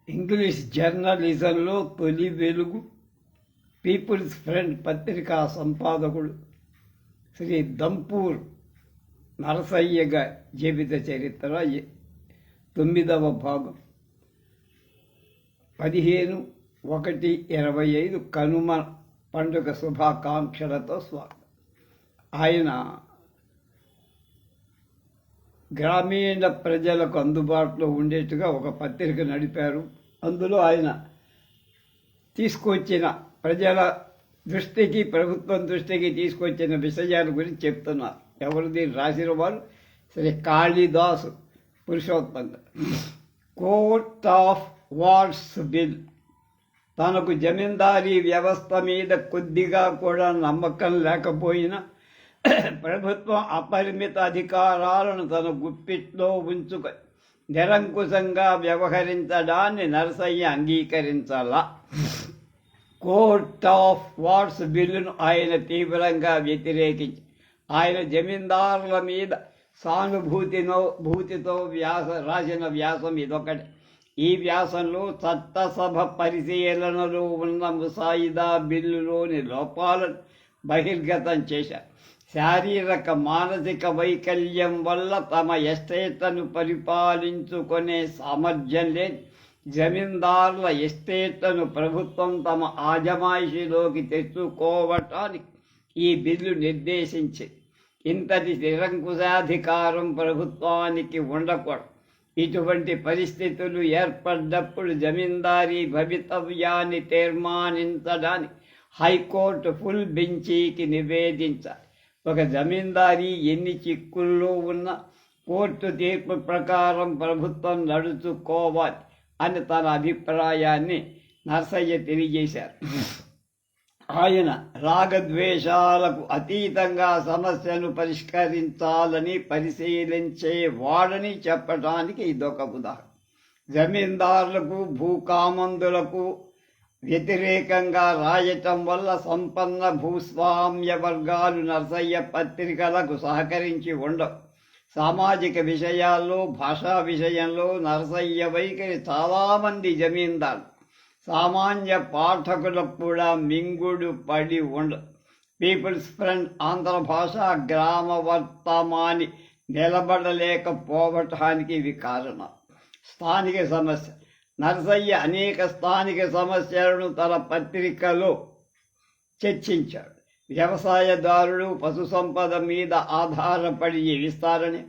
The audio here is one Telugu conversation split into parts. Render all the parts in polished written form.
ఇంగ్లీష్ జర్నలిజంలో తొలి వెలుగు పీపుల్స్ ఫ్రెండ్ పత్రికా సంపాదకుడు శ్రీ దంపూర్ నరసయ్య జీవిత చరిత్ర 9వ భాగం 15/1/25 కనుమ పండుగ శుభాకాంక్షలతో స్వాగతం. ఆయన గ్రామీణ ప్రజలకు అందుబాటులో ఉండేట్టుగా ఒక పత్రిక నడిపారు. అందులో ఆయన తీసుకొచ్చిన ప్రజల దృష్టికి, ప్రభుత్వం దృష్టికి తీసుకొచ్చిన విషయాల గురించి చెప్తున్నారు. ఎవరు దీన్ని రాసిన వారు? Shri Kalidasu Purushottam. Court of wards bill. తనకు జమీందారీ వ్యవస్థ మీద కొద్దిగా కూడా నమ్మకం లేకపోయినా ప్రభుత్వం అపరిమిత అధికారాలను తన గుప్పిట్లో ఉంచుకొని నిరంకుశంగా వ్యవహరించడాన్ని నరసయ్య అంగీకరించాలా. కోర్ట్ ఆఫ్ వార్డ్స్ బిల్లును ఆయన తీవ్రంగా వ్యతిరేకించి ఆయన జమీందారుల మీద సానుభూతితో రాసిన వ్యాసం ఇదొకటి. ఈ వ్యాసంలో చట్టసభ పరిశీలనలో ఉన్న ముసాయిదా బిల్లులోని లోపాలను బహిర్గతం చేశారు. శారీరక మానసిక వైకల్యం వల్ల తమ ఎస్టేట్లను పరిపాలించుకునే సామర్థ్యం లేని జమీందారుల ఎస్టేట్లను ప్రభుత్వం తమ ఆజమాయిషీలోకి తెచ్చుకోవటానికి ఈ బిల్లు నిర్దేశించింది. ఇంతటి నిరంకుశాధికారం ప్రభుత్వానికి ఉండకూడదు. ఇటువంటి పరిస్థితులు ఏర్పడ్డప్పుడు జమీందారీ భవితవ్యాన్ని తీర్మానించడానికి హైకోర్టు ఫుల్ బెంచీకి నివేదించాలి. ఒక జమీందారీ ఎన్ని చిక్కుల్లో ఉన్నా కోర్టు తీర్పు ప్రకారం ప్రభుత్వం నడుచుకోవాలి అని తన అభిప్రాయాన్ని నరసయ్య తెలియజేశారు. ఆయన రాగద్వేషాలకు అతీతంగా సమస్యను పరిష్కరించాలని పరిశీలించే వాడని చెప్పడానికి ఇదొక ఉదాహరణ. జమీందారులకు, భూకామందులకు వ్యతిరేకంగా రాయటం వల్ల సంపన్న భూస్వామ్య వర్గాలు నరసయ్య పత్రికలకు సహకరించి ఉండవు. సామాజిక విషయాల్లో, భాషా విషయంలో నరసయ్య వైఖరి చాలామంది జమీందారు సామాన్య పాఠకులకు కూడా మింగుడు పడి ఉండదు. పీపుల్స్ ఫ్రెండ్ ఆంధ్ర భాష గ్రామ వర్తమాని నిలబడలేకపోవటానికి ఇవి కారణాలు. స్థానిక సమస్య. నరసయ్య అనేక స్థానిక సమస్యలను తన పత్రికలో చర్చించాడు. వ్యవసాయదారులు పశు సంపద మీద ఆధారపడి జీవిస్తారని,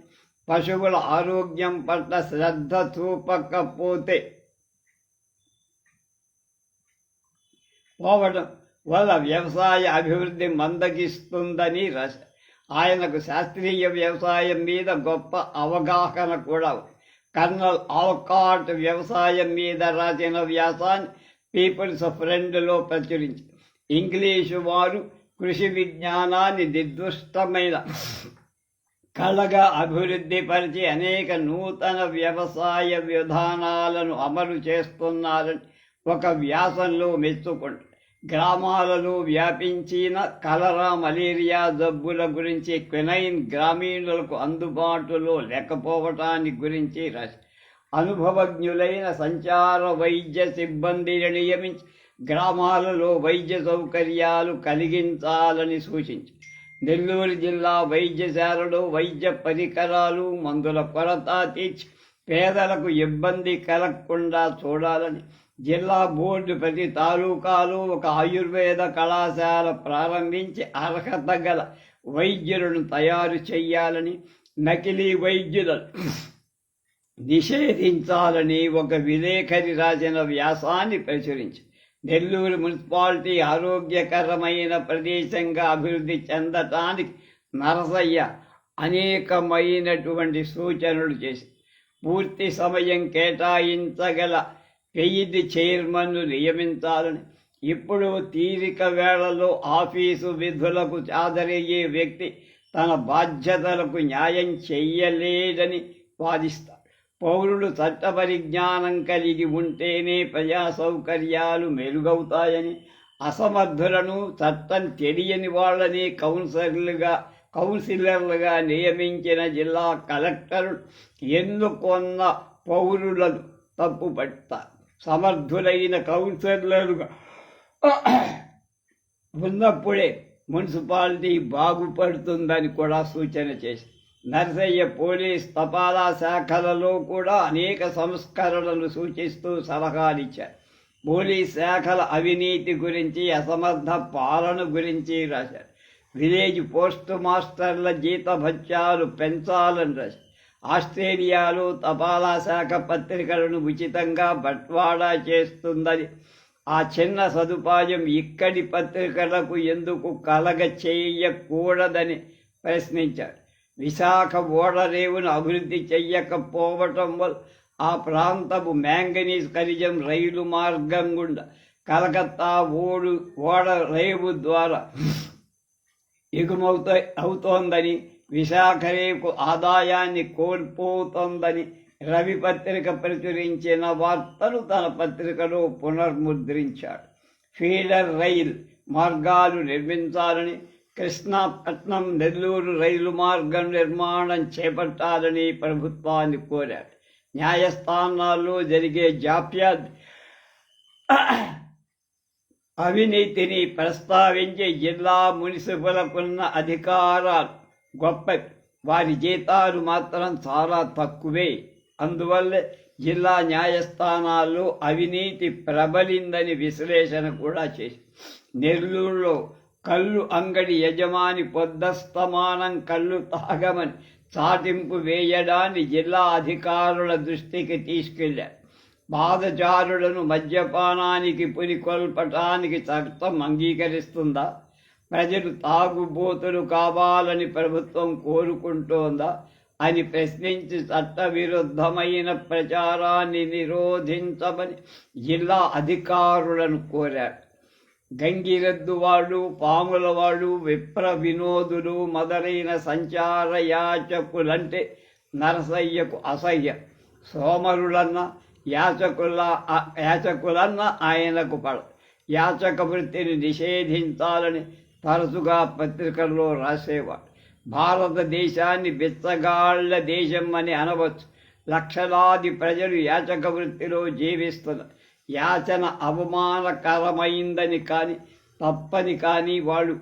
పశువుల ఆరోగ్యం పట్ల శ్రద్ధ చూపకపోతే పోవడం వల్ల వ్యవసాయ అభివృద్ధి మందగిస్తుందని రాశారు. ఆయనకు శాస్త్రీయ వ్యవసాయం మీద గొప్ప అవగాహన కూడా. కర్నల్ ఆల్కాట్ వ్యవసాయం మీద రాసిన వ్యాసాన్ని పీపుల్స్ ఫ్రెండ్లో ప్రచురించి ఇంగ్లీషు వారు కృషి విజ్ఞానాన్ని నిర్దిష్టమైన కళగా అభివృద్ధి పరిచి అనేక నూతన వ్యవసాయ విధానాలను అమలు చేస్తున్నారని ఒక వ్యాసంలో మెచ్చుకుంటారు. గ్రామాలలో వ్యాపించిన కలరా, మలేరియా జబ్బుల గురించి క్వినైన్ గ్రామీణులకు అందుబాటులో లేకపోవటాన్ని గురించి రాసి అనుభవజ్ఞులైన సంచార వైద్య సిబ్బందిని నియమించి గ్రామాలలో వైద్య సౌకర్యాలు కలిగించాలని సూచించి నెల్లూరు జిల్లా వైద్యశాలలో వైద్య పరికరాలు, మందుల కొరత తీర్చి పేదలకు ఇబ్బంది కలగకుండా చూడాలని జిల్లా బోర్డు ప్రతి తాలూకాలో ఒక ఆయుర్వేద కళాశాల ప్రారంభించి అర్హత గల వైద్యులను తయారు చేయాలని, నకిలీ వైద్యులను నిషేధించాలని ఒక విలేఖరి రాసిన వ్యాసాన్ని ప్రచురించి నెల్లూరు మున్సిపాలిటీ ఆరోగ్యకరమైన ప్రదేశంగా అభివృద్ధి చెందటానికి నరసయ్య అనేకమైనటువంటి సూచనలు చేసి పూర్తి సమయం కేటాయించగల 1000 చైర్మన్ను నియమించాలని, ఇప్పుడు తీరిక వేళలో ఆఫీసు విధులకు హాజరయ్యే వ్యక్తి తన బాధ్యతలకు న్యాయం చెయ్యలేదని వాదిస్తారు. పౌరులు చట్ట పరిజ్ఞానం కలిగి ఉంటేనే ప్రజా సౌకర్యాలు మెరుగవుతాయని, అసమర్థులను, చట్టం తెలియని వాళ్ళని కౌన్సిలర్లుగా నియమించిన జిల్లా కలెక్టరు ఎన్నుకొన్న పౌరులను తప్పుపడతారు. సమర్థులైన కౌన్సిలర్లుగా ఉన్నప్పుడే మున్సిపాలిటీ బాగుపడుతుందని కూడా సూచన చేసి నరసయ్య పోలీస్ తపాలా శాఖలలో కూడా అనేక సంస్కరణలు సూచిస్తూ సలహాలిచ్చారు. పోలీస్ శాఖల అవినీతి గురించి, అసమర్థ పాలన గురించి రాశారు. విలేజ్ పోస్ట్ మాస్టర్ల జీతభత్యాలు పెంచాలని రాశారు. ఆస్ట్రేలియాలో తపాలా శాఖ పత్రికలను ఉచితంగా బట్వాడా చేస్తుందని, ఆ చిన్న సదుపాయం ఇక్కడి పత్రికలకు ఎందుకు కలగ చేయకూడదని ప్రశ్నించారు. విశాఖ ఓడరేవును అభివృద్ధి చెయ్యకపోవటం వల్ల ఆ ప్రాంతపు మ్యాంగనీస్ ఖనిజం రైలు మార్గం గుండా కలకత్తా ఓడరేవు ద్వారా అవుతోందని, విశాఖ రేపు ఆదాయాన్ని కోల్పోతోందని రవి పత్రిక ప్రచురించిన వార్తను తన పత్రికలో పునర్ముద్రించాడు. ఫీడర్ రైల్ మార్గాలు నిర్మించాలని, కృష్ణాపట్నం నెల్లూరు రైలు మార్గం నిర్మాణం చేపట్టాలని ప్రభుత్వాన్ని కోరాడు. న్యాయస్థానాల్లో జరిగే జాప్యాన్ని, అవినీతిని ప్రస్తావించి జిల్లా మున్సిపల్కున్న అధికారాలు గొప్పవి, వారి జీతాలు మాత్రం చాలా తక్కువే. అందువల్ల జిల్లా న్యాయస్థానాల్లో అవినీతి ప్రబలిందని విశ్లేషణ కూడా చేసి, నెల్లూరులో కళ్ళు అంగడి యజమాని పొద్దస్తమానం కళ్ళు తాగమని చాటింపు వేయడాన్ని జిల్లా అధికారుల దృష్టికి తీసుకెళ్లారు. బాధచారులను మద్యపానానికి పురికొల్పటానికి చట్టం అంగీకరిస్తుందా? ప్రజలు తాగుబోతులు కావాలని ప్రభుత్వం కోరుకుంటోందా అని ప్రశ్నించి చట్టవిరుద్ధమైన ప్రచారాన్ని నిరోధించమని జిల్లా అధికారులను కోరారు. గంగిరెద్దు వాళ్ళు, పాముల వాళ్ళు, విప్ర వినోదులు మొదలైన సంచార యాచకులంటే నరసయ్యకు అసహ్యం. సోమరులన్న యాచకులన్న ఆయనకు పడ. యాచక వృత్తిని నిషేధించాలని తరచుగా పత్రికల్లో రాసేవాడు. భారతదేశాన్ని బిచ్చగాళ్ల దేశం అని అనవచ్చు. లక్షలాది ప్రజలు యాచక వృత్తిలో జీవిస్తున్నారు. యాచన అవమానకరమైందని కానీ తప్పని కానీ వాళ్ళు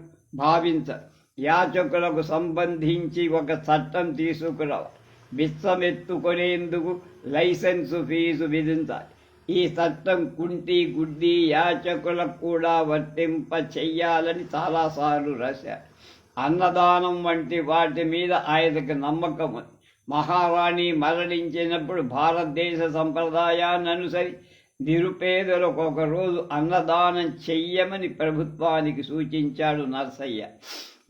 భావించరు. యాచకులకు సంబంధించి ఒక చట్టం తీసుకురావాలి. బిచ్చమెత్తుకునేందుకు లైసెన్సు ఫీజు విధించాలి. ఈ చట్టం కుంటి గుడ్డి యాచకులకు కూడా వర్తింప చెయ్యాలని చాలాసార్లు రాశారు. అన్నదానం వంటి వాటి మీద ఆయనకు నమ్మకం ఉంది. మహారాణి మరణించినప్పుడు భారతదేశ సంప్రదాయాన్ని అనుసరి నిరుపేదలకు ఒకరోజు అన్నదానం చెయ్యమని ప్రభుత్వానికి సూచించాడు నరసయ్య.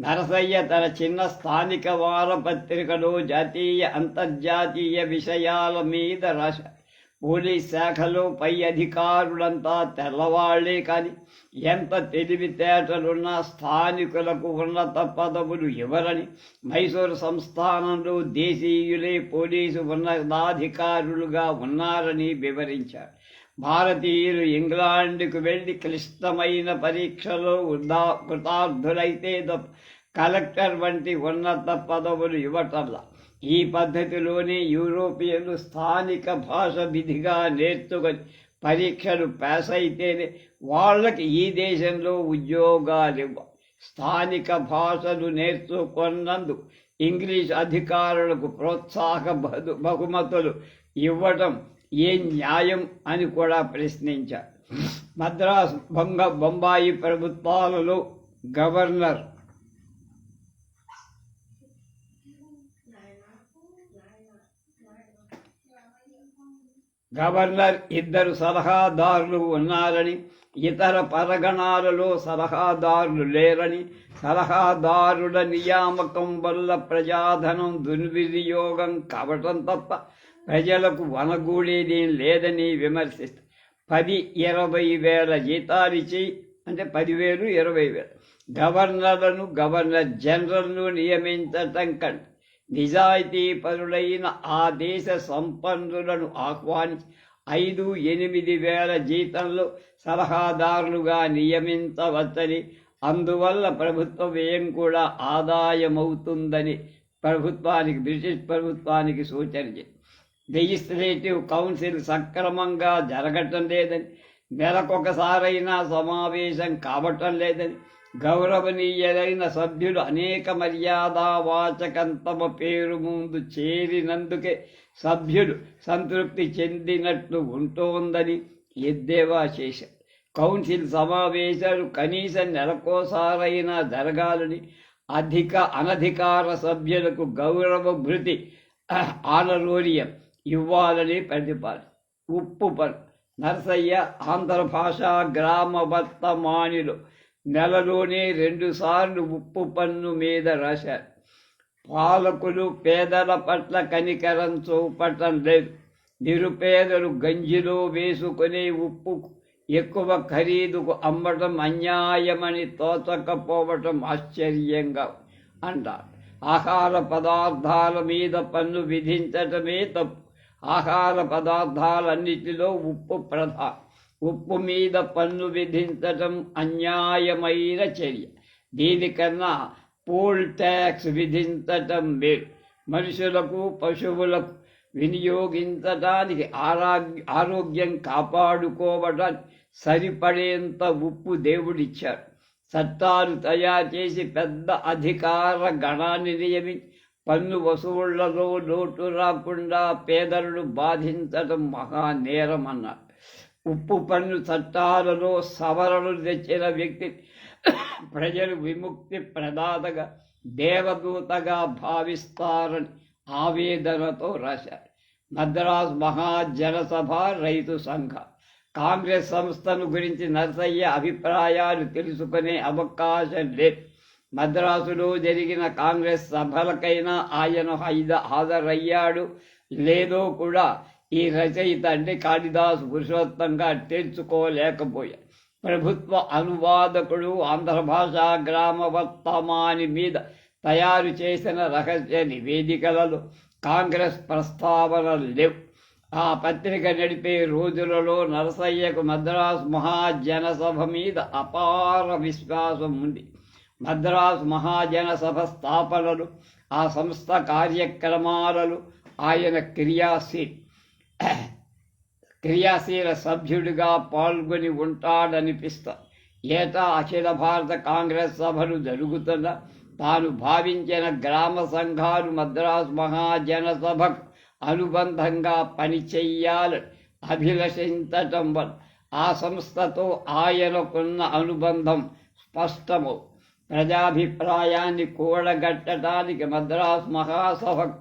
నరసయ్య తన చిన్న స్థానిక వారపత్రికలో జాతీయ అంతర్జాతీయ విషయాల మీద రాశారు. పోలీస్ శాఖలో పై అధికారులంతా తెల్లవాళ్లే కానీ ఎంత తెలివితేటలున్నా స్థానికులకు ఉన్నత పదవులు ఇవ్వరని, మైసూరు సంస్థానంలో దేశీయులే పోలీసు ఉన్నతాధికారులుగా ఉన్నారని వివరించారు. భారతీయులు ఇంగ్లాండ్కు వెళ్లి క్లిష్టమైన పరీక్షలో కృతార్థులైతే కలెక్టర్ వంటి ఉన్నత పదవులు ఇవ్వటంలా. ఈ పద్ధతిలోనే యూరోపియన్లు స్థానిక భాష విధిగా నేర్చుకొని పరీక్షలు పాస్ అయితేనే వాళ్ళకి ఈ దేశంలో ఉద్యోగాలు ఇవ్వ. స్థానిక భాషలు నేర్చుకున్నందుకు ఇంగ్లీష్ అధికారులకు ప్రోత్సాహ బహుమతులు ఇవ్వటం ఏ న్యాయం అని కూడా ప్రశ్నించారు. మద్రాసు, బొంబాయి ప్రభుత్వాలలో గవర్నర్ ఇద్దరు సలహాదారులు ఉన్నారని, ఇతర పరగణాలలో సలహాదారులు లేరని, సలహాదారుల నియామకం వల్ల ప్రజాధనం దుర్వినియోగం కావటం తప్ప ప్రజలకు వనగూడేదేం లేదని విమర్శిస్తారు. 10-20 వేల జీతాలిచ్చి, అంటే 10,000 20,000 గవర్నర్లను, గవర్నర్ జనరల్ను నియమించటం కంటే నిజాయితీ పరులైన ఆ దేశ సంపన్నులను ఆహ్వానించి 5-8 వేల జీతంలో సలహాదారులుగా నియమించవచ్చని, అందువల్ల ప్రభుత్వ వ్యయం కూడా ఆదాయమవుతుందని బ్రిటిష్ ప్రభుత్వానికి సూచన చేసింది. లెజిస్లేటివ్ కౌన్సిల్ సక్రమంగా జరగటం లేదని, నెలకొకసారైనా సమావేశం కావటం లేదని, గౌరవనీయులైన సభ్యులు అనేక మర్యాదవాచకం తమ పేరు ముందు చేరినందుకే సభ్యులు సంతృప్తి చెందినట్లు ఉంటోందని ఎద్దేవా చేశారు. కౌన్సిల్ సమావేశాలు కనీసం నెలకోసారైనా జరగాలని, అనధికార సభ్యులకు గౌరవ భృతి ఆనరోరియం ఇవ్వాలని ప్రతిపాదన. ఉప్పు పన్ను. నరసయ్య ఆంధ్ర భాషా గ్రామ వర్తమానిలో నెలలోనే 2 సార్లు ఉప్పు పన్ను మీద రాశారు. పాలకులు పేదల పట్ల కనికరం చూపటం లేదు. నిరుపేదలు గంజిలో వేసుకునే ఉప్పు ఎక్కువ ఖరీదుకు అమ్మటం అన్యాయమని తోచకపోవటం ఆశ్చర్యంగా అంటారు. ఆహార పదార్థాల మీద పన్ను విధించటమే తప్పు. ఆహార పదార్థాలన్నిటిలో ఉప్పు ప్రధానం. ఉప్పు మీద పన్ను విధించటం అన్యాయమైన చర్య. దీనికన్నా పోల్ ట్యాక్స్ విధించటం మేలు. మనుషులకు పశువులకు వినియోగించడానికి ఆరోగ్యం కాపాడుకోవడానికి సరిపడేంత ఉప్పు దేవుడిచ్చాడు. చట్టాలు తయారు చేసి పెద్ద అధికార గణాన్ని నియమించి పన్ను వసూళ్లలో లోటు రాకుండా పేదలను బాధించడం మహానేరం అన్నారు. ఉప్పు పన్ను చట్టాలలో సవరణలు తెచ్చిన వ్యక్తి ప్రజలు విముక్తి ప్రదాతగా దేవదూతగా భావిస్తారని ఆవేదనతో రాశారు. మద్రాస్ మహాజనసభ రైతు సంఘ కాంగ్రెస్ సంస్థను గురించి నరసయ్య అభిప్రాయాలు తెలుసుకునే అవకాశం లేదు. మద్రాసులో జరిగిన కాంగ్రెస్ సభలకైనా ఆయన హాజరయ్యాడు లేదో కూడా ఈ రచయిత అంటే కాళిదాసు పురుషోత్తంగా తెలుసుకోలేకపోయాడు. ప్రభుత్వ అనువాదకుడు ఆంధ్ర భాషా గ్రామ వర్తమాని మీద తయారు చేసిన రహస్య నివేదికలలో కాంగ్రెస్ ప్రస్తావనలు లేవు. ఆ పత్రిక నడిపే రోజులలో నరసయ్యకు మద్రాసు మహాజనసభ మీద అపార విశ్వాసం ఉంది. మద్రాసు మహాజనసభ స్థాపనలు, ఆ సంస్థ కార్యక్రమాలలో ఆయన క్రియాశీల సభ్యుడిగా పాల్గొని ఉంటాడనిపిస్తారు. ఏటా అఖిల భారత కాంగ్రెస్ సభలు జరుగుతున్న తాను భావించిన గ్రామ సంఘాలు మద్రాసు మహాజనసభకు అనుబంధంగా పనిచేయాలని అభిలషించటం వల్ల ఆ సంస్థతో ఆయనకున్న అనుబంధం స్పష్టమవు. ప్రజాభిప్రాయాన్ని కూడగట్టడానికి మద్రాసు మహాసభకు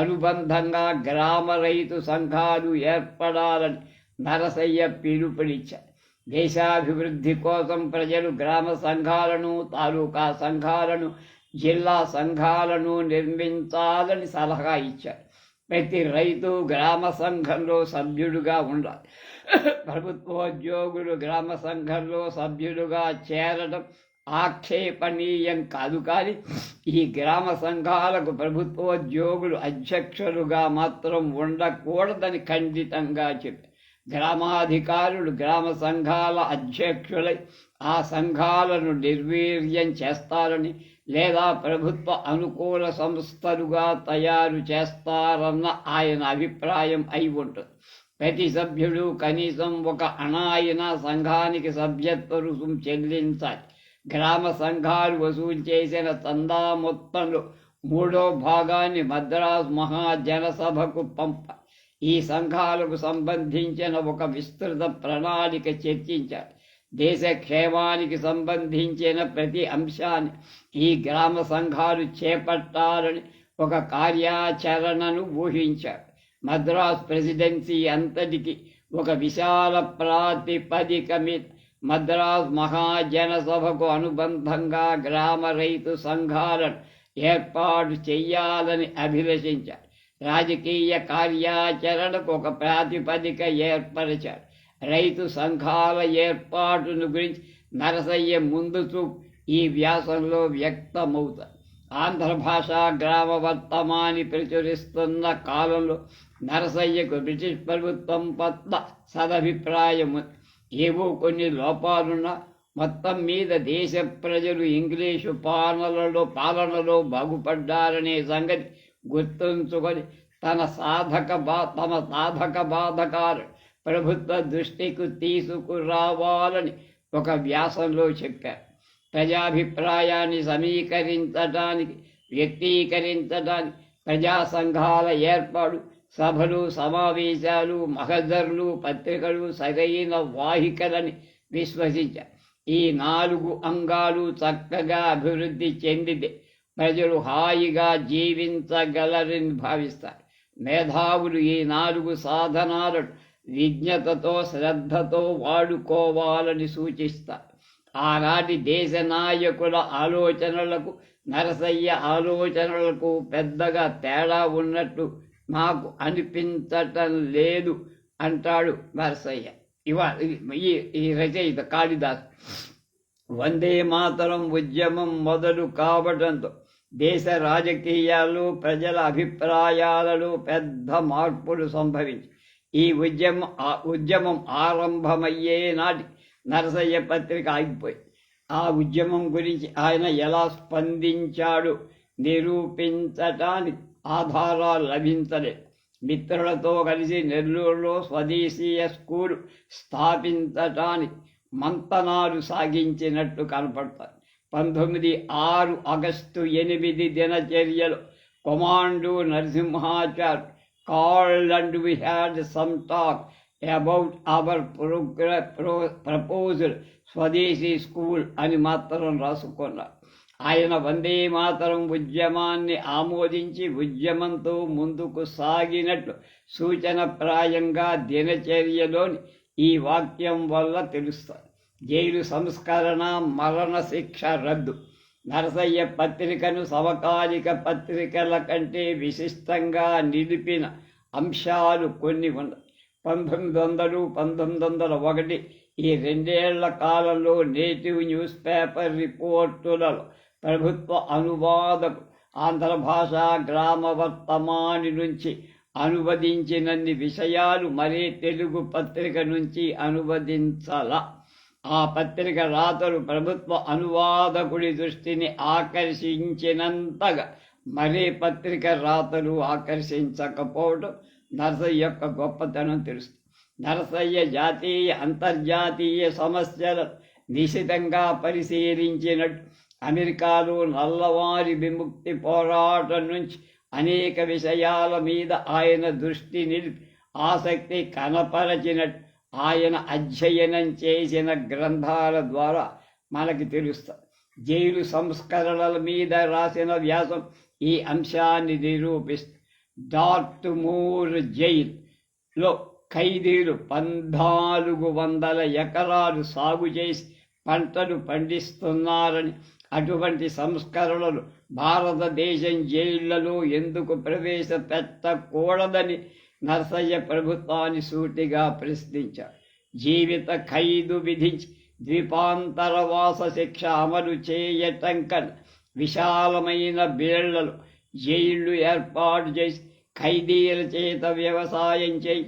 అనుబంధంగా గ్రామ రైతు సంఘాలు ఏర్పడాలని నరసయ్య పిలుపునిచ్చారు. దేశాభివృద్ధి కోసం ప్రజలు గ్రామ సంఘాలను, తాలూకా సంఘాలను, జిల్లా సంఘాలను నిర్మించాలని సలహా ఇచ్చారు. ప్రతి రైతు గ్రామ సంఘంలో సభ్యుడుగా ఉండాలి. ప్రభుత్వోద్యోగులు గ్రామ సంఘంలో సభ్యులుగా చేరడం ఆక్షేపణీయం కాదు. కానీ ఈ గ్రామ సంఘాలకు ప్రభుత్వోద్యోగులు అధ్యక్షులుగా మాత్రం ఉండకూడదని ఖండితంగా చెప్పారు. గ్రామాధికారులు గ్రామ సంఘాల అధ్యక్షులై ఆ సంఘాలను నిర్వీర్యం చేస్తారని లేదా ప్రభుత్వ అనుకూల సంస్థలుగా తయారు చేస్తారన్న ఆయన అభిప్రాయం అయి ఉంటుంది. ప్రతి సభ్యుడు కనీసం 1 అణాయిన సంఘానికి సభ్యత్వ రుసుం చెల్లించాలి. గ్రామ సంఘాలు వసూలు చేసిన చందా మొత్తంలో 3వ భాగాన్ని మద్రాసు మహాజనసభకు పంపాలి. ఈ సంఘాలకు సంబంధించిన ఒక విస్తృత ప్రణాళిక చర్చించారు. దేశ క్షేమానికి సంబంధించిన ప్రతి అంశాన్ని ఈ గ్రామ సంఘాలు చేపట్టాలని ఒక కార్యాచరణను ఊహించారు. మద్రాసు ప్రెసిడెన్సీ అంతటికి ఒక విశాల ప్రాతిపదిక మీద మద్రాసు మహాజనసభకు అనుబంధంగా గ్రామ రైతు సంఘాలను ఏర్పాటు చేయాలని అభిలషించారు. రాజకీయ కార్యాచరణకు ఒక ప్రాతిపదిక ఏర్పరిచారు. రైతు సంఘాల ఏర్పాటును గురించి నరసయ్య ముందు చూపు ఈ వ్యాసంలో వ్యక్తమవుతాయి. ఆంధ్ర భాషా గ్రామ వర్తమాని ప్రచురిస్తున్న కాలంలో నరసయ్యకు బ్రిటిష్ ప్రభుత్వం పట్ల సదభిప్రాయం. ఏవో కొన్ని లోపాలున్నా మొత్తం మీద దేశ ప్రజలు ఇంగ్లీషు పాలనలో బాగుపడ్డారనే సంగతి గుర్తుంచుకొని తమ సాధక బాధకాలు ప్రభుత్వ దృష్టికి తీసుకురావాలని ఒక వ్యాసంలో చెప్పారు. ప్రజాభిప్రాయాన్ని సమీకరించడానికి, వ్యక్తీకరించడానికి ప్రజా సంఘాల ఏర్పాటు, సభలు, సమావేశాలు, మహజర్లు, పత్రికలు సరైన వాహికలని విశ్వసించారు. ఈ 4 అంగాలు చక్కగా అభివృద్ధి చెందితే ప్రజలు హాయిగా జీవించగలరని భావిస్తారు. మేధావులు ఈ 4 సాధనాలను విజ్ఞతతో, శ్రద్ధతో వాడుకోవాలని సూచిస్తారు. ఆనాటి దేశ నాయకుల ఆలోచనలకు, నరసయ్య ఆలోచనలకు పెద్దగా తేడా ఉన్నట్టు నాకు అనిపించటం లేదు అంటాడు నరసయ్య. ఈ రచయిత కాళిదాసు. వందే మాతరం ఉద్యమం మొదలు కావడంతో దేశ రాజకీయాలు, ప్రజల అభిప్రాయాలలో పెద్ద మార్పులు సంభవించి ఈ ఉద్యమం ఆరంభమయ్యే నాటి నరసయ్య పత్రిక ఆగిపోయి ఆ ఉద్యమం గురించి ఆయన ఎలా స్పందించాడు నిరూపించటానికి ఆధారాలు లభించలేదు. మిత్రులతో కలిసి నెల్లూరులో స్వదేశీయ స్కూలు స్థాపించటానికి మంతనాలు సాగించినట్టు కనపడతారు. 1906 ఆగస్టు 8 దినచర్యలో కొమాండో నరసింహాచార్ called and we had some talk about our proposal స్వదేశీ స్కూల్ అని మాత్రం రాసుకున్నారు. ఆయన వందే మాతరం ఉద్యమాన్ని ఆమోదించి ఉద్యమంతో ముందుకు సాగినట్లు సూచనప్రాయంగా దినచర్యలోని ఈ వాక్యం వల్ల తెలుస్తుంది. జైలు సంస్కరణ, మరణశిక్ష రద్దు. నరసయ్య పత్రికను సమకాలిక పత్రికల కంటే విశిష్టంగా నిలిపిన అంశాలు కొన్ని ఉన్నాయి. 1900, 1901 ఈ 2 ఏళ్ల కాలంలో నేటివ్ న్యూస్ పేపర్ రిపోర్టులలో ప్రభుత్వ అనువాదకు ఆంధ్ర భాష గ్రామ వర్తమాని నుంచి అనువదించినన్ని విషయాలు మరే తెలుగు పత్రిక నుంచి అనువదించాల. ఆ పత్రిక రాతలు ప్రభుత్వ అనువాదకుడి దృష్టిని ఆకర్షించినంతగా మరే పత్రిక రాతలు ఆకర్షించకపోవడం నరసయ్య యొక్క గొప్పతనం తెలుస్తుంది. నరసయ్య జాతీయ, అంతర్జాతీయ సమస్యలను నిశితంగా పరిశీలించినట్టు అమెరికాలో నల్లవారి విముక్తి పోరాటం నుంచి అనేక విషయాల మీద ఆయన దృష్టి నిలిపి ఆసక్తి కనపరచినట్టు ఆయన అధ్యయనం చేసిన గ్రంథాల ద్వారా మనకి తెలుస్తుంది. జైలు సంస్కరణల మీద రాసిన వ్యాసం ఈ అంశాన్ని నిరూపిస్తుంది. డార్ట్మూర్ జైలులో ఖైదీలు 1400 ఎకరాలు సాగు చేసి పంటలు పండిస్తున్నారని, అటువంటి సంస్కరణలు భారతదేశం జైళ్లలో ఎందుకు ప్రవేశపెట్టకూడదని నరసయ్య ప్రభుత్వాన్ని సూటిగా ప్రశ్నించారు. జీవిత ఖైదు విధించి ద్వీపాంతరవాస శిక్ష అమలు చేయటం కన్నా విశాలమైన బేళ్లలో జైళ్లు ఏర్పాటు చేసి ఖైదీల చేత వ్యవసాయం చేయి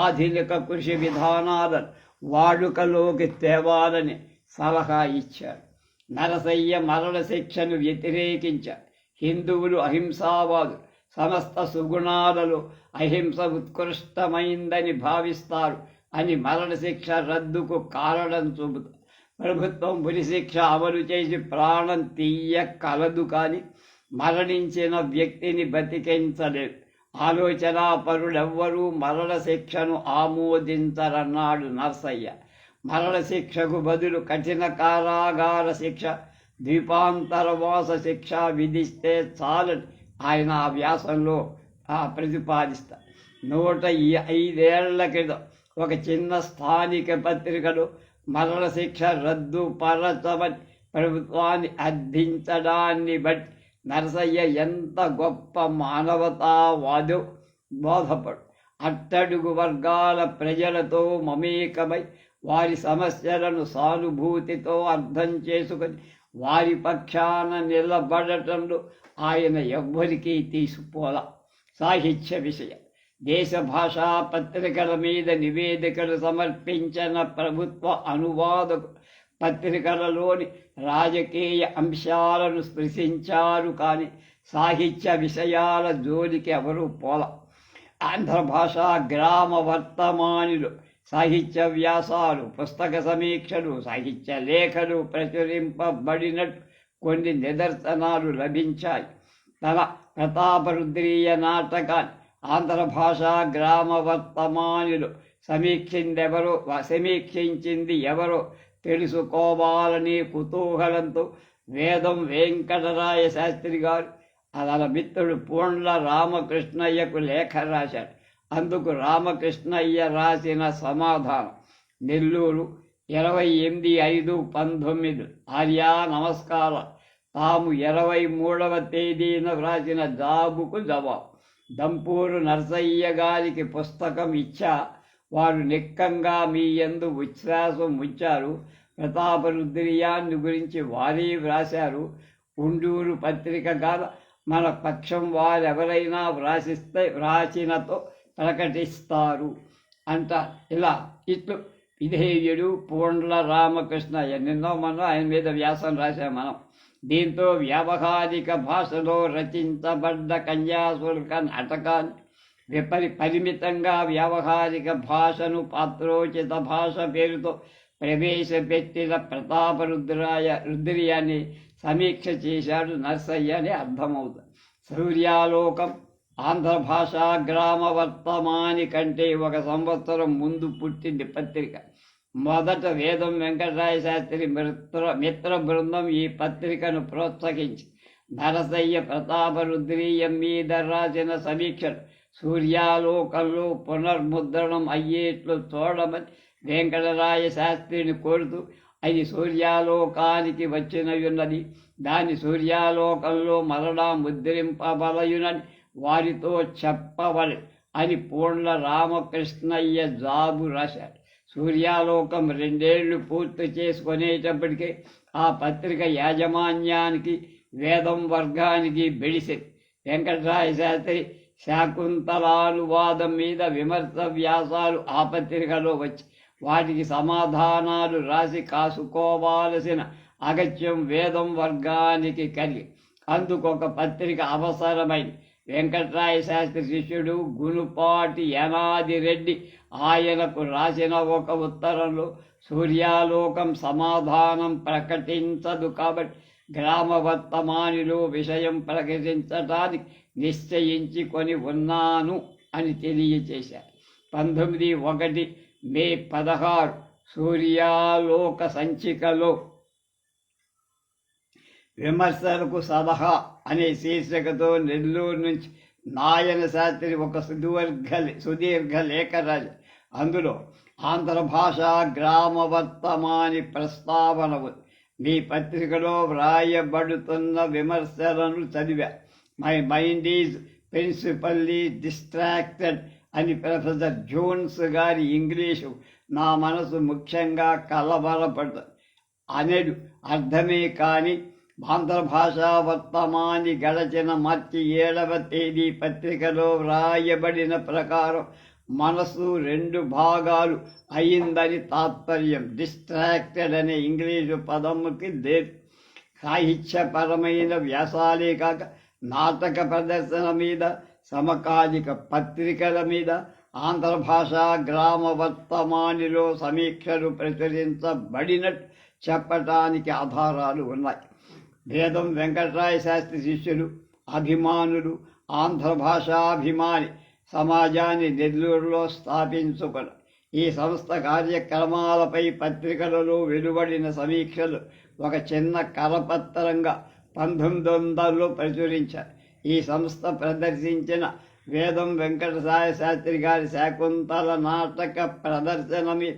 ఆధునిక కృషి విధానాలను వాడుకలోకి తేవాలని సలహా ఇచ్చారు. నరసయ్య మరణశిక్షను వ్యతిరేకించారు. హిందువులు అహింసావాదులు, సమస్త సుగుణాలలో అహింస ఉత్కృష్టమైందని భావిస్తారు అని మరణశిక్ష రద్దుకు కారణం చూపుతారు. ప్రభుత్వం ఉరిశిక్ష అమలు చేసి ప్రాణం తీయకలదు, కానీ మరణించిన వ్యక్తిని బతికించలేదు. ఆలోచనాపరులెవ్వరూ మరణశిక్షను ఆమోదించరన్నాడు నరసయ్య. మరణశిక్షకు బదులు కఠిన కారాగార శిక్ష, ద్వీపాంతరవాస శిక్ష విధిస్తే చాలని ఆయన ఆ వ్యాసంలో ప్రతిపాదిస్తారు. 105 ఏళ్ల క్రితం ఒక చిన్న స్థానిక పత్రికలో మరణశిక్ష రద్దు పరచమని ప్రభుత్వాన్ని అర్థించడాన్ని బట్టి నరసయ్య ఎంత గొప్ప మానవతావాదో బోధపడు. అట్టడుగు వర్గాల ప్రజలతో మమేకమై వారి సమస్యలను సానుభూతితో అర్థం చేసుకొని వారి పక్షాన నిలబడటంలో ఆయన ఎవ్వరికీ తీసిపోలా. సాహిత్య విషయం, దేశ భాషా పత్రికల మీద నివేదికలు సమర్పించిన ప్రభుత్వ అనువాదకు పత్రికలలోని రాజకీయ అంశాలను స్పృశించారు, కానీ సాహిత్య విషయాల జోలికి ఎవరూ పోల. ఆంధ్ర భాషా గ్రామ వర్తమానులు సాహిత్య వ్యాసాలు, పుస్తక సమీక్షలు, సాహిత్య లేఖలు ప్రచురింపబడినట్టు కొన్ని నిదర్శనాలు లభించాయి. తన ప్రతాపరుద్రీయ నాటకాన్ని ఆంధ్ర భాషా గ్రామ వర్తమానులు సమీక్షించింది ఎవరో తెలుసుకోవాలని కుతూహలంతో వేదం వెంకటరాయ శాస్త్రి గారు తన మిత్రుడు పూండ్ల రామకృష్ణయ్యకు లేఖ రాశాడు. అందుకు రామకృష్ణయ్య రాసిన సమాధానం: నెల్లూరు 28/5/19. ఆర్యా నమస్కారం. తాము 23వ తేదీన వ్రాసిన జాబుకు జవాబు. దంపూరు నర్సయ్య గారికి పుస్తకం ఇచ్చా. వారు నిక్కంగా మీ యందు విశ్వాసం ఉంచారు. ప్రతాపరుద్రీయాన్ని గురించి వారే వ్రాశారు. ఉండూరు పత్రిక గాన మన పక్షం వారెవరైనా వ్రాసినతో ప్రకటిస్తారు అంట. ఇలా ఇట్లు విధేయుడు పూండ్ల రామకృష్ణయ్య. నిన్నో మనం ఆయన మీద వ్యాసం రాశాం మనం. దీంతో వ్యావహారిక భాషలో రచించబడ్డ కన్యాశుల్క నాటకాన్ని పరిమితంగా వ్యావహారిక భాషను పాత్రోచిత భాష పేరుతో ప్రవేశపెట్టిన రుద్రియాన్ని సమీక్ష చేశాడు నర్సయ్య అని అర్థమవుతుంది. సూర్యాలోకం ఆంధ్ర భాషా గ్రామ వర్తమాని కంటే 1 సంవత్సరం ముందు పుట్టింది పత్రిక. మొదట వేదం వెంకటరాయ శాస్త్రి మిత్ర బృందం ఈ పత్రికను ప్రోత్సహించి నరసయ్య ప్రతాపరుద్రీయం మీద రాసిన సమీక్షలు సూర్యాలోకంలో పునర్ముద్రణం అయ్యేట్లు చూడమని వెంకటరాయ శాస్త్రిని కోరుతూ, అది సూర్యాలోకానికి వచ్చినయున్నది, దాని సూర్యాలోకంలో మరలా ముద్రింపబలయునని వారితో చెప్పవలె అని పూండ్ల రామకృష్ణయ్య జాబు రాశాడు. సూర్యాలోకం 2 ఏళ్లు పూర్తి చేసుకునేటప్పటికే ఆ పత్రిక యాజమాన్యానికి వేదం వర్గానికి బెడిసింది. వెంకటరాయ శాస్త్రి శాకుంతలానువాదం మీద విమర్శ వ్యాసాలు ఆ పత్రికలో వచ్చి వాటికి సమాధానాలు రాసి కాసుకోవాల్సిన అగత్యం వేదం వర్గానికి కలిగి అందుకొక పత్రిక అవసరమైంది. వెంకటరాయ శాస్త్రి శిష్యుడు గునుపాటి యనాది రెడ్డి ఆయనకు రాసిన ఒక ఉత్తరంలో సూర్యాలోకం సమాధానం ప్రకటించదు కాబట్టి గ్రామ వర్తమానిలో విషయం ప్రకటించడానికి నిశ్చయించుకొని ఉన్నాను అని తెలియచేశారు. 19/1 మే 16 సూర్యాలోక సంచికలో విమర్శలకు సలహా అనే శీర్షికతో నెల్లూరు నుంచి నాయన శాస్త్రి ఒక సుదీర్ఘ లేఖ రాశారు. అందులో ఆంధ్ర భాషా గ్రామ వర్తమాని ప్రస్తావన ఉంది. మీ పత్రికలో వ్రాయబడుతున్న విమర్శలను చదివా. My mind is principally distracted అని ప్రొఫెసర్ జోన్స్ గారి ఇంగ్లీషు నా మనసు ముఖ్యంగా కలవరపడుతుంది అనేది అర్థమే కాని ఆంధ్ర భాషా వర్తమాని గడచిన మార్చి 7వ తేదీ పత్రికలో వ్రాయబడిన ప్రకారం మనసు 2 భాగాలు అయిందని తాత్పర్యం. డిస్ట్రాక్టెడ్ అనే ఇంగ్లీషు పదముకి లేదు. సాహిత్యపరమైన వ్యాసాలే కాక నాటక ప్రదర్శన మీద, సమకాలిక పత్రికల మీద ఆంధ్ర భాషా గ్రామ వర్తమానిలో సమీక్షలు ప్రచురించబడినట్టు చెప్పటానికి ఆధారాలు ఉన్నాయి. వేదం వెంకటరాయ శాస్త్రి శిష్యులు, అభిమానులు, ఆంధ్ర భాషాభిమాని సమాజాన్ని నెల్లూరులో స్థాపించుకున్నారు. ఈ సంస్థ కార్యక్రమాలపై పత్రికలలో వెలువడిన సమీక్షలు ఒక చిన్న కరపత్రంగా 1900లో ప్రచురించారు. ఈ సంస్థ ప్రదర్శించిన వేదం వెంకటరాయ శాస్త్రి గారి శాకుంతల నాటక ప్రదర్శన మీద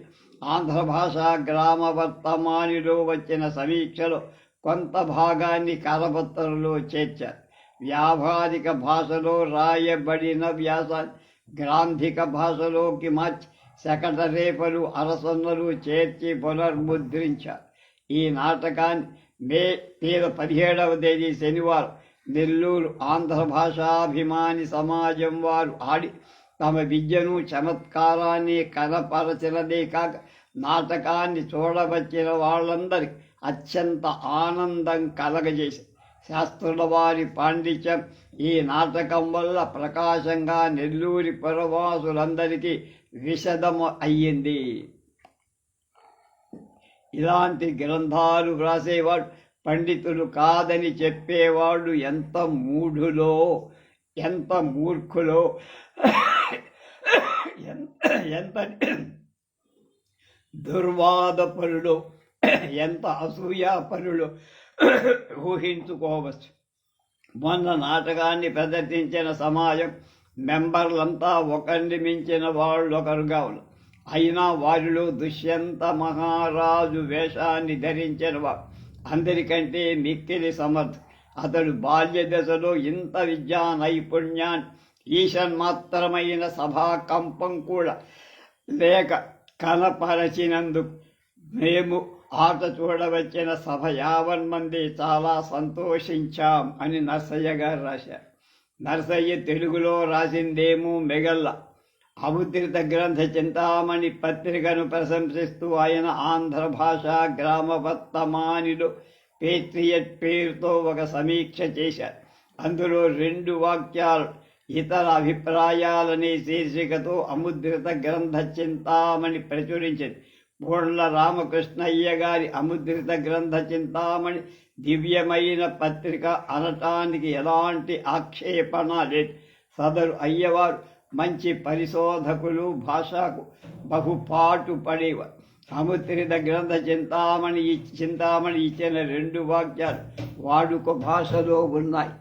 ఆంధ్ర భాషా గ్రామ వర్తమానిలో వచ్చిన సమీక్షలో కొంత భాగాన్ని కరపత్రంలో చేర్చారు. వ్యావహారిక భాషలో రాయబడిన వ్యాసాన్ని గ్రాంధిక భాషలోకి మార్చి శకటరేపలు, అరసన్నలు చేర్చి పునర్ముద్రించారు. ఈ నాటకాన్ని మే 17వ తేదీ శనివారం నెల్లూరు ఆంధ్ర భాషాభిమాని సమాజం వారు ఆడి తమ విద్యను, చమత్కారాన్ని కనపరచినదే కాక నాటకాన్ని చూడవచ్చిన వాళ్ళందరికీ అత్యంత ఆనందం కలగజేసి శాస్త్రుల వారి పాండిత్యం ఈ నాటకం వల్ల ప్రకాశంగా నెల్లూరి పురవాసులందరికీ విశదము అయ్యింది. ఇలాంటి గ్రంథాలు వ్రాసేవాడు పండితులు కాదని చెప్పేవాళ్ళు ఎంత మూఢులో, ఎంత మూర్ఖులో, ఎంత దుర్వాదపరులో, ఎంత అసూయాపరులో ఊహించుకోవచ్చు. మొన్న నాటకాన్ని ప్రదర్శించిన సమాజం మెంబర్లంతా ఒకరిని మించిన వాళ్ళొకరుగా ఉన్నారు. అయినా వారిలో దుష్యంత మహారాజు వేషాన్ని ధరించిన వాడు అందరికంటే మిక్కిలి సమర్థ. అతడు బాల్య దశలో ఇంత విద్యా నైపుణ్యాన్ని ఈషన్మాత్రమైన సభాకంపం కూడా లేక కనపరచినందుకు మేము ఆట చూడవచ్చిన సభ 50 మంది చాలా సంతోషించాం అని నర్సయ్య గారు రాశారు. నర్సయ్య తెలుగులో రాసిందేమో మిగల్ల. అముద్రిత గ్రంథ చింతామణి పత్రికను ప్రశంసిస్తూ ఆయన ఆంధ్ర భాష గ్రామ వర్తమానిలో పేట్రియట్ పేరుతో ఒక సమీక్ష చేశారు. అందులో 2 వాక్యాలు ఇతర అభిప్రాయాలనే శీర్షికతో అముద్రిత గ్రంథ చింతామణి ప్రచురించింది. పూర్ణ రామకృష్ణయ్య గారి అముద్రిత గ్రంథ చింతామణి దివ్యమైన పత్రిక అనటానికి ఎలాంటి ఆక్షేపణ లేదు. సదరు అయ్యవారు మంచి పరిశోధకులు, భాషకు బహుపాటు పడేవారు. అముద్రిత గ్రంథ చింతామణి ఇచ్చిన 2 వాక్యాలు వాడుక భాషలో ఉన్నాయి.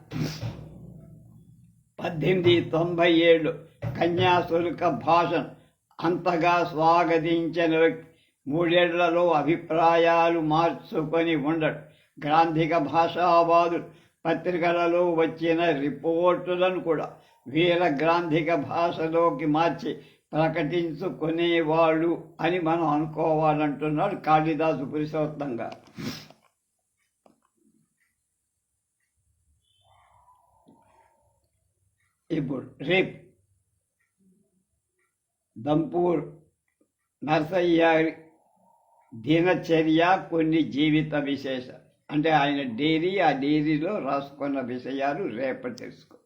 1897 కన్యాశుల్క భాషను అంతగా స్వాగతించిన వ్యక్తి 3 ఏళ్లలో అభిప్రాయాలు మార్చుకొని ఉండడు. గ్రాంధిక భాషావాదులు పత్రికలలో వచ్చిన రిపోర్టులను కూడా వీర గ్రాంధిక భాషలోకి మార్చి ప్రకటించుకునేవాళ్ళు అని మనం అనుకోవాలంటున్నాడు కాళిదాసు పురుషోత్తంగా. ఇప్పుడు రేపు దంపూర్ నర్సయ్య దినచర్య, కొన్ని జీవిత విశేషాలు అంటే ఆయన డైరీ, ఆ డైరీలో రాసుకున్న విషయాలు రేపటి తెలుసుకో.